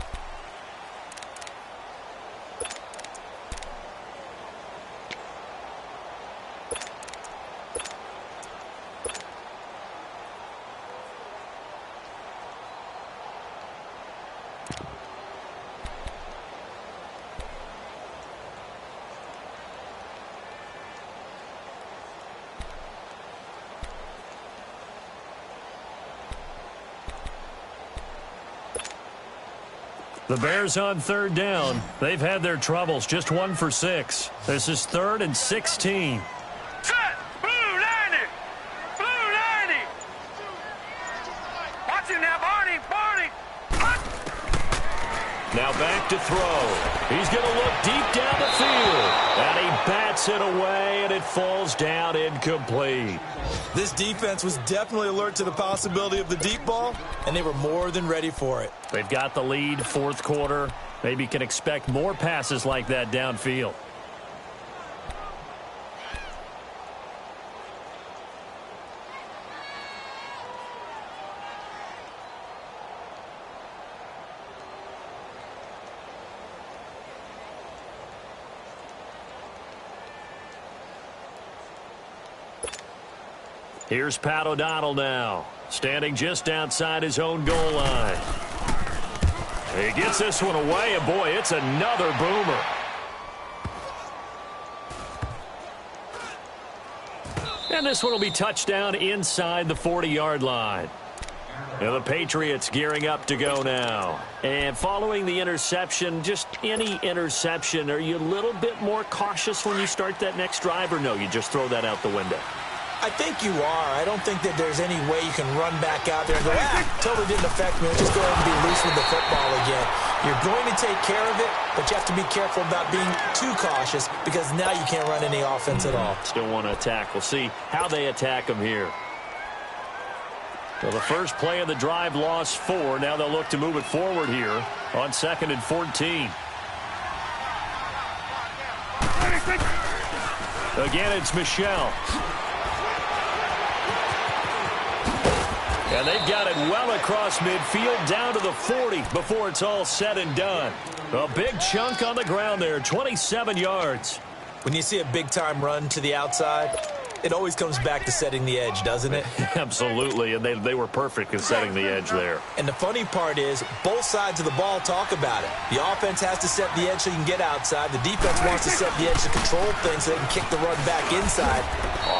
The Bears on third down. They've had their troubles, just 1 for 6. This is 3rd and 16. Set. Blue 90. Blue 90. Watch him now, Barney. Barney. Hut. Now back to throw. He's going to look deep down the field. And he bats it away, and it falls down incomplete. This defense was definitely alert to the possibility of the deep ball, and they were more than ready for it. They've got the lead, fourth quarter. Maybe can expect more passes like that downfield. Here's Pat O'Donnell now, standing just outside his own goal line. He gets this one away, and boy, it's another boomer. And this one will be touchdown inside the 40-yard line. Now the Patriots gearing up to go now. And following the interception, just any interception, are you a little bit more cautious when you start that next drive, or no, you just throw that out the window? I think you are. I don't think that there's any way you can run back out there and go, totally didn't affect me. Let's just go ahead and be loose with the football again. You're going to take care of it, but you have to be careful about being too cautious because now you can't run any offense at all. Still want to attack. We'll see how they attack them here. So the first play of the drive lost 4. Now they'll look to move it forward here on 2nd and 14. Again, it's Michelle. And they've got it well across midfield down to the 40 before it's all said and done. A big chunk on the ground there, 27 yards. When you see a big-time run to the outside, it always comes back to setting the edge, doesn't it? Absolutely, and they were perfect in setting the edge there. And the funny part is, both sides of the ball talk about it. The offense has to set the edge so you can get outside. The defense wants to set the edge to control things so they can kick the run back inside.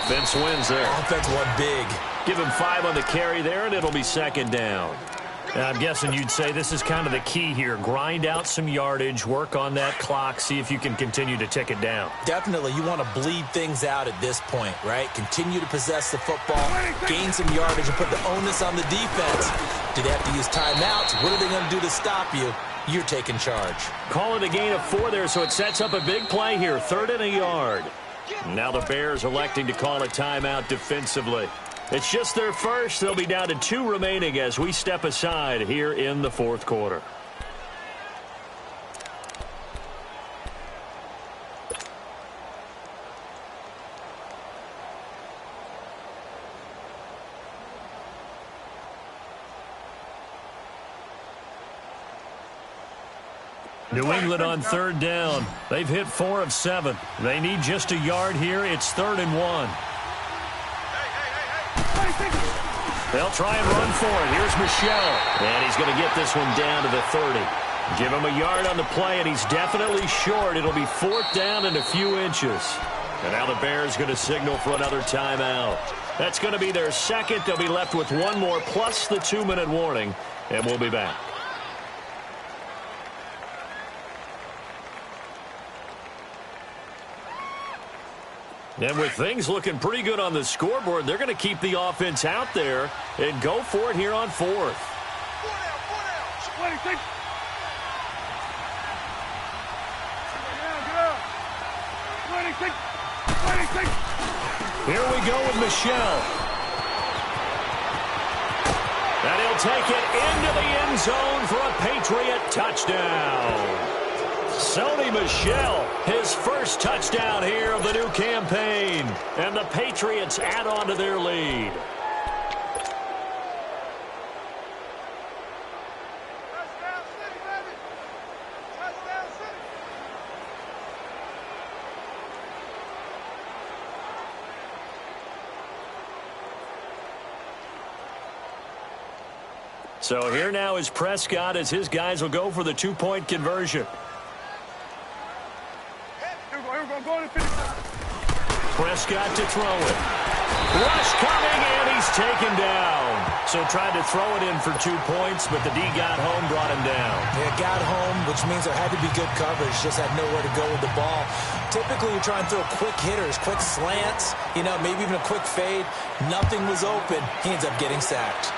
Offense wins there. Offense won big. Give him 5 on the carry there, and it'll be 2nd down. I'm guessing you'd say this is kind of the key here. Grind out some yardage, work on that clock, see if you can continue to tick it down. Definitely, you want to bleed things out at this point, right? Continue to possess the football, gain some yardage, and put the onus on the defense. Do they have to use timeouts? What are they going to do to stop you? You're taking charge. Call it a gain of 4 there, so it sets up a big play here. 3rd and a yard. Now the Bears electing to call a timeout defensively. It's just their first. They'll be down to 2 remaining as we step aside here in the 4th quarter. New England on 3rd down. They've hit 4 of 7. They need just a yard here. It's 3rd and 1. They'll try and run for it. Here's Michelle. And he's going to get this one down to the 30. Give him a yard on the play, and he's definitely short. It'll be 4th down and a few inches. And now the Bears going to signal for another timeout. That's going to be their second. They'll be left with 1 more plus the 2-minute warning, and we'll be back. And with things looking pretty good on the scoreboard, they're going to keep the offense out there and go for it here on 4th. Here we go with Michelle. And he'll take it into the end zone for a Patriot touchdown. Sony Michel, his first touchdown here of the new campaign. And the Patriots add on to their lead. Touchdown City, baby. Touchdown City. So here now is Prescott as his guys will go for the 2-point conversion. Prescott to throw it. Rush coming, and he's taken down. So tried to throw it in for 2 points, but the D got home, brought him down. Yeah, got home, which means there had to be good coverage. Just had nowhere to go with the ball. Typically, you try and throw quick hitters, quick slants, maybe even a quick fade. Nothing was open. He ends up getting sacked.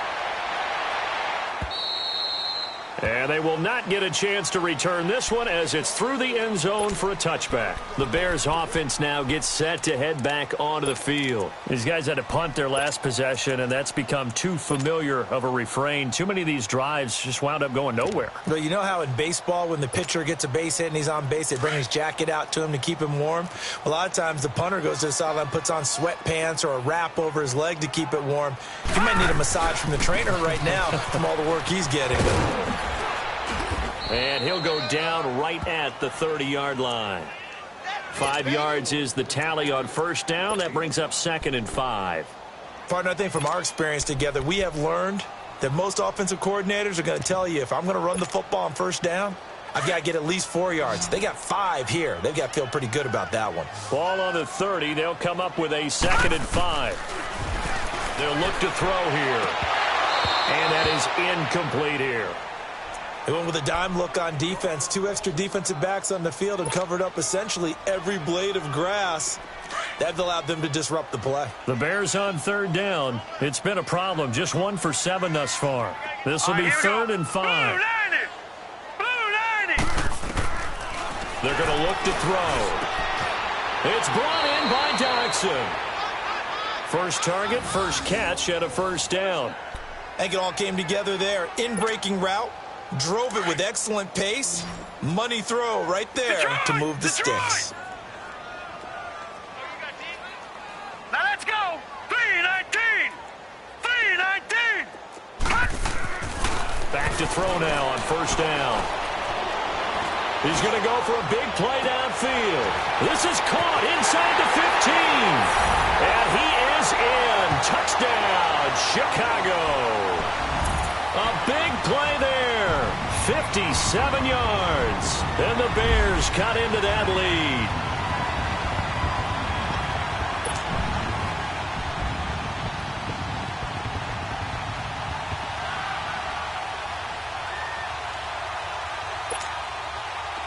And they will not get a chance to return this one as it's through the end zone for a touchback. The Bears offense now gets set to head back onto the field. These guys had to punt their last possession, and that's become too familiar of a refrain. Too many of these drives just wound up going nowhere. But you know how in baseball, when the pitcher gets a base hit and he's on base, they bring his jacket out to him to keep him warm? A lot of times the punter goes to the sideline, puts on sweatpants or a wrap over his leg to keep it warm. He might need a massage from the trainer right now from all the work he's getting. And he'll go down right at the 30-yard line. 5 yards is the tally on first down. That brings up 2nd and 5. Partner, I think from our experience together, we have learned that most offensive coordinators are going to tell you, if I'm going to run the football on first down, I've got to get at least 4 yards. They got 5 here. They've got to feel pretty good about that one. Ball on the 30. They'll come up with a 2nd and 5. They'll look to throw here. And that is incomplete here. They went with a dime look on defense. 2 extra defensive backs on the field and covered up essentially every blade of grass. That allowed them to disrupt the play. The Bears on 3rd down. It's been a problem. Just 1 for 7 thus far. This will be 3rd and 5. Blue 90. They're going to look to throw. It's brought in by Jackson. First target, first catch at a first down. I think it all came together there. In-breaking route. Drove it with excellent pace. Money throw right there to move the sticks. Now let's go. 319. 319. Back to throw now on first down. He's going to go for a big play downfield. This is caught inside the 15. And he is in. Touchdown, Chicago. A big play there. 57 yards. And the Bears cut into that lead.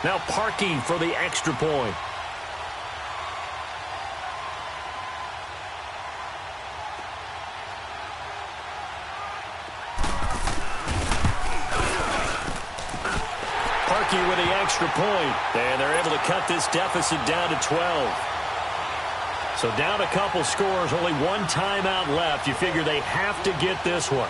Now Parkey for the extra point. Parkey with the extra point, and they're able to cut this deficit down to 12. So down a couple scores, only one timeout left. You figure they have to get this one.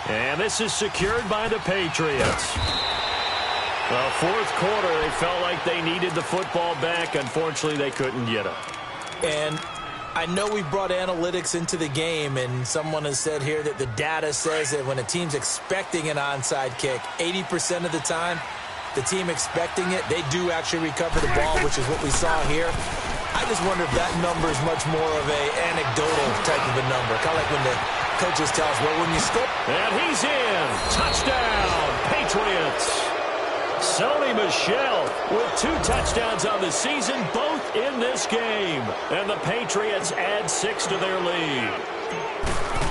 And this is secured by the Patriots. Well, fourth quarter, they felt like they needed the football back. Unfortunately, they couldn't get it. And I know we brought analytics into the game, and someone has said here that the data says that when a team's expecting an onside kick, 80% of the time, the team expecting it, they do actually recover the ball, which is what we saw here. I just wonder if that number is much more of an anecdotal type of a number, kind of like when the coaches tell us, well, when you score. And he's in. Touchdown, Patriots. Sony Michel with 2 touchdowns on the season, both in this game. And the Patriots add 6 to their lead.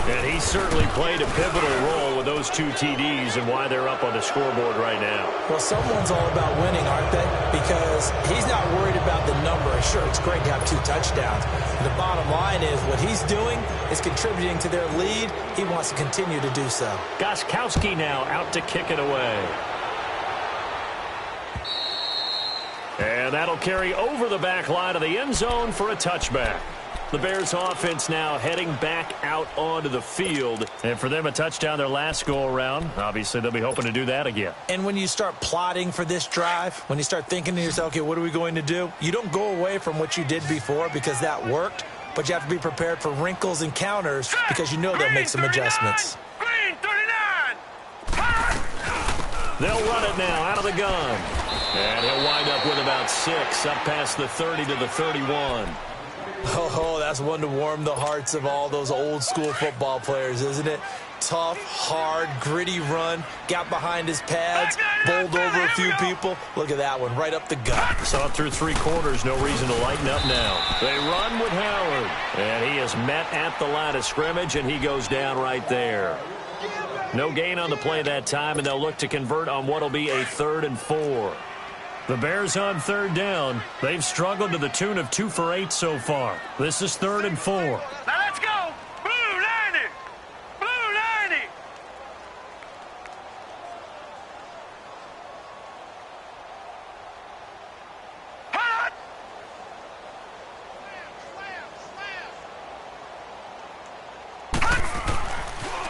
And he certainly played a pivotal role with those 2 TDs and why they're up on the scoreboard right now. Well, someone's all about winning, aren't they? Because he's not worried about the number. Sure, it's great to have 2 touchdowns. The bottom line is what he's doing is contributing to their lead. He wants to continue to do so. Gostkowski now out to kick it away. And that'll carry over the back line of the end zone for a touchback. The Bears offense now heading back out onto the field. And for them, a touchdown their last go-around. Obviously, they'll be hoping to do that again. And when you start plotting for this drive, when you start thinking to yourself, okay, what are we going to do? You don't go away from what you did before because that worked. But you have to be prepared for wrinkles and counters because you know they'll make some adjustments. Green 39. They'll run it now out of the gun. And he'll wind up with about 6 up past the 30 to the 31. Oh, that's one to warm the hearts of all those old-school football players, isn't it? Tough, hard, gritty run, got behind his pads, bowled over a few people. Look at that one, right up the gut. Saw it through 3 quarters, no reason to lighten up now. They run with Howard, and he is met at the line of scrimmage, and he goes down right there. No gain on the play that time, and they'll look to convert on what will be a 3rd and 4. The Bears on 3rd down. They've struggled to the tune of 2 for 8 so far. This is 3rd and 4. Now let's go. Blue 90. Blue 90. Hot.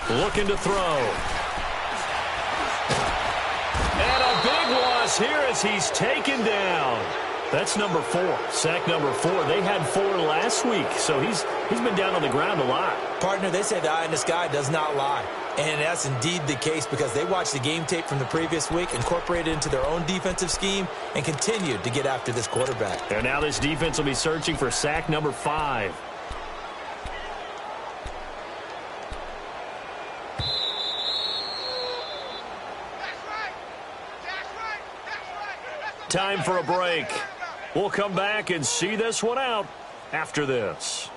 Looking to throw. And a big loss here as he's taken down. That's number 4. Sack number 4. They had 4 last week, so he's been down on the ground a lot. Partner, they say the eye in the sky does not lie. And that's indeed the case because they watched the game tape from the previous week, incorporated it into their own defensive scheme, and continued to get after this quarterback. And now this defense will be searching for sack number 5. Time for a break. We'll come back and see this one out after this.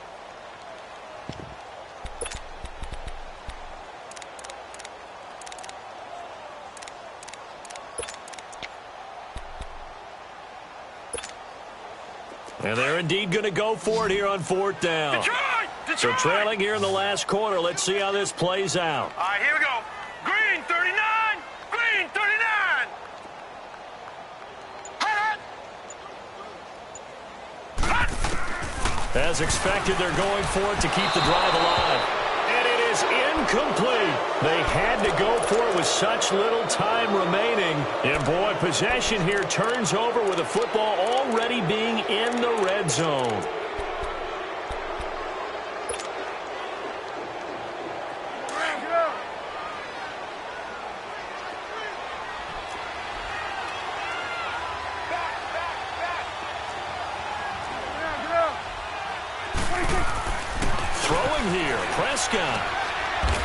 And they're indeed going to go for it here on 4th down. Detroit! So trailing here in the last quarter. Let's see how this plays out. All right, here we go. Green 39. Green 39. As expected, they're going for it to keep the drive alive. And it is incomplete. They had to go for it with such little time remaining. And, boy, possession here turns over with the football already being in the red zone. Throwing here, Prescott.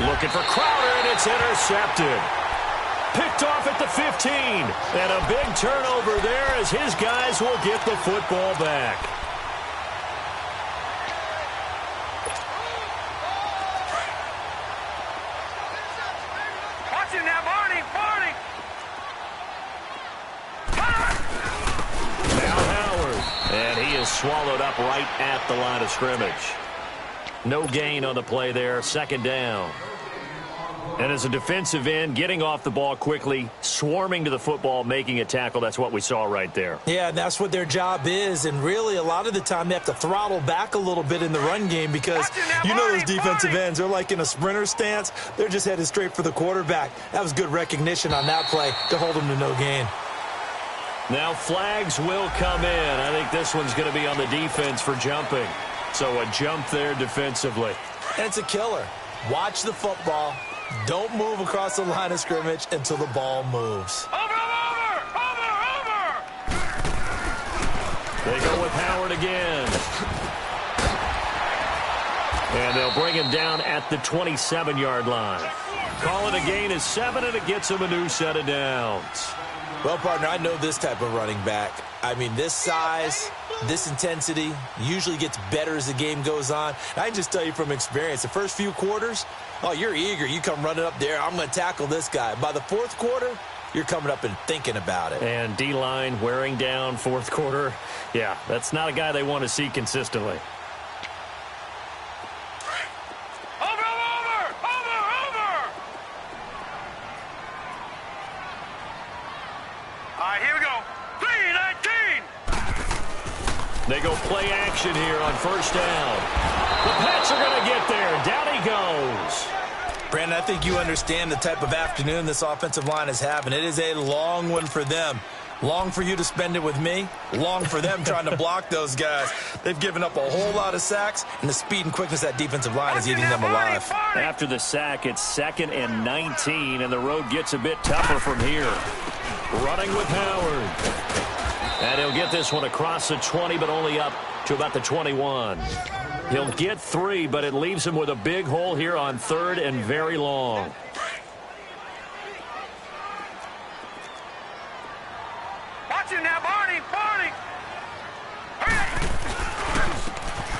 Looking for Crowder, and it's intercepted. Picked off at the 15. And a big turnover there as his guys will get the football back. swallowed up right at the line of scrimmage. No gain on the play there, second down. And as a defensive end, getting off the ball quickly, swarming to the football, making a tackle, that's what we saw right there. Yeah, and that's what their job is. And really, a lot of the time, they have to throttle back a little bit in the run game because you know those defensive ends, they're like in a sprinter stance. They're just headed straight for the quarterback. That was good recognition on that play to hold them to no gain. Now flags will come in. I think this one's going to be on the defense for jumping. So a jump there defensively. And it's a killer. Watch the football. Don't move across the line of scrimmage until the ball moves. Over! They go with Howard again. And they'll bring him down at the 27-yard line. Call it a gain of 7, and it gets him a new set of downs. Well, partner, I know this type of running back. I mean, this size, this intensity usually gets better as the game goes on. I can just tell you from experience, the first few quarters, oh, you're eager. You come running up there, I'm going to tackle this guy. By the fourth quarter, you're coming up and thinking about it. And D-line wearing down fourth quarter. Yeah, that's not a guy they want to see consistently. Here we go. 3-19. They go play action here on first down. The Pats are going to get there. Down he goes. Brandon, I think you understand the type of afternoon this offensive line is having. It is a long one for them. Long for you to spend it with me. Long for them trying to block those guys. They've given up a whole lot of sacks, and the speed and quickness of that defensive line is eating them alive. After the sack, it's 2nd and 19, and the road gets a bit tougher from here. Running with Howard. And he'll get this one across the 20, but only up to about the 21. He'll get 3, but it leaves him with a big hole here on 3rd and very long. Watch it now, Barney.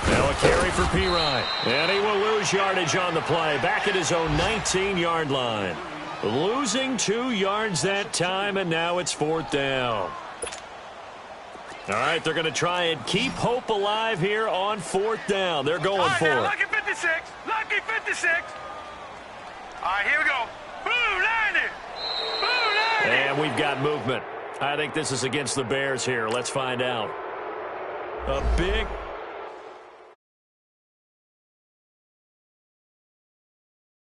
Now a carry for Pirine. And he will lose yardage on the play. Back at his own 19-yard line. Losing 2 yards that time, and now it's 4th down. All right, they're going to try and keep hope alive here on 4th down. They're going for it. Lucky 56. Lucky 56. All right, here we go. Blue 90. Blue 90. And we've got movement. I think this is against the Bears here. Let's find out. A big